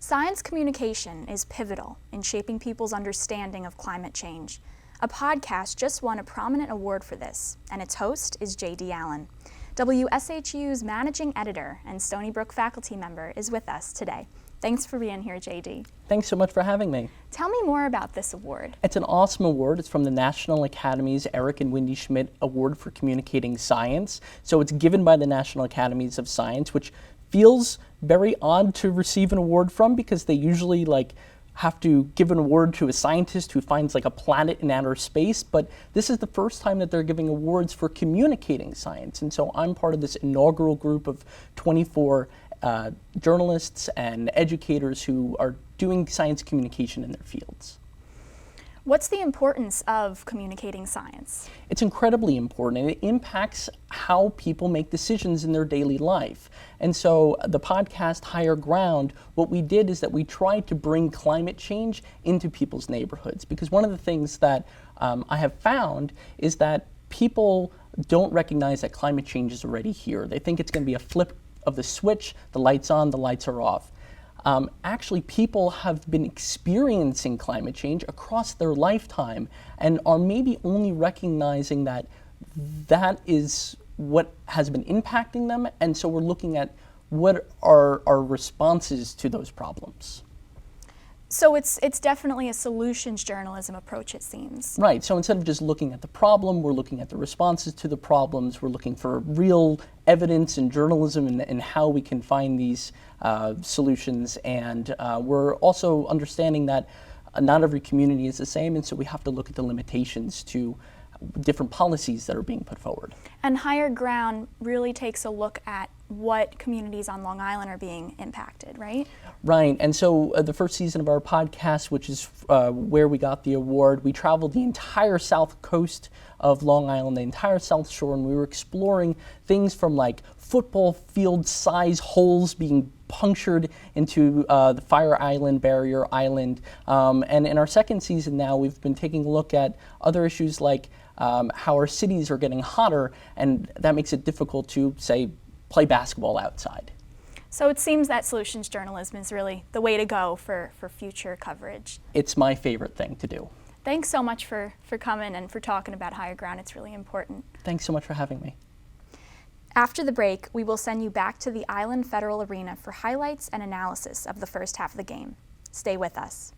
Science communication is pivotal in shaping people's understanding of climate change. A podcast just won a prominent award for this, and its host is J.D. Allen. WSHU's managing editor and Stony Brook faculty member is with us today. Thanks for being here, J.D. Thanks so much for having me. Tell me more about this award. It's an awesome award. It's from the National Academy's Eric and Wendy Schmidt Award for Communicating Science. So it's given by the National Academies of Science, which feels very odd to receive an award from because they usually have to give an award to a scientist who finds a planet in outer space, but this is the first time that they're giving awards for communicating science. And so I'm part of this inaugural group of 24 journalists and educators who are doing science communication in their fields. What's the importance of communicating science? It's incredibly important, and it impacts how people make decisions in their daily life. And so the podcast Higher Ground, what we did is that we tried to bring climate change into people's neighborhoods, because one of the things that I have found is that people don't recognize that climate change is already here. They think it's going to be a flip of the switch, the lights on, the lights are off. Actually, people have been experiencing climate change across their lifetime and are maybe only recognizing that that is what has been impacting them. And so we're looking at what are our responses to those problems. So it's definitely a solutions journalism approach, it seems. Right. So instead of just looking at the problem, we're looking at the responses to the problems. We're looking for real evidence in journalism and how we can find these solutions. And we're also understanding that not every community is the same, and so we have to look at the limitations to different policies that are being put forward. And Higher Ground really takes a look at what communities on Long Island are being impacted, right? Right, and so the first season of our podcast, which is where we got the award, we traveled the entire south coast of Long Island, the entire South Shore, and we were exploring things from football field size holes being punctured into the Fire Island, Barrier Island. And in our second season now, we've been taking a look at other issues like how our cities are getting hotter, and that makes it difficult to, say, play basketball outside. So it seems that solutions journalism is really the way to go for future coverage. It's my favorite thing to do. Thanks so much for coming and for talking about Higher Ground. It's really important. Thanks so much for having me. After the break, we will send you back to the Island Federal Arena for highlights and analysis of the first half of the game. Stay with us.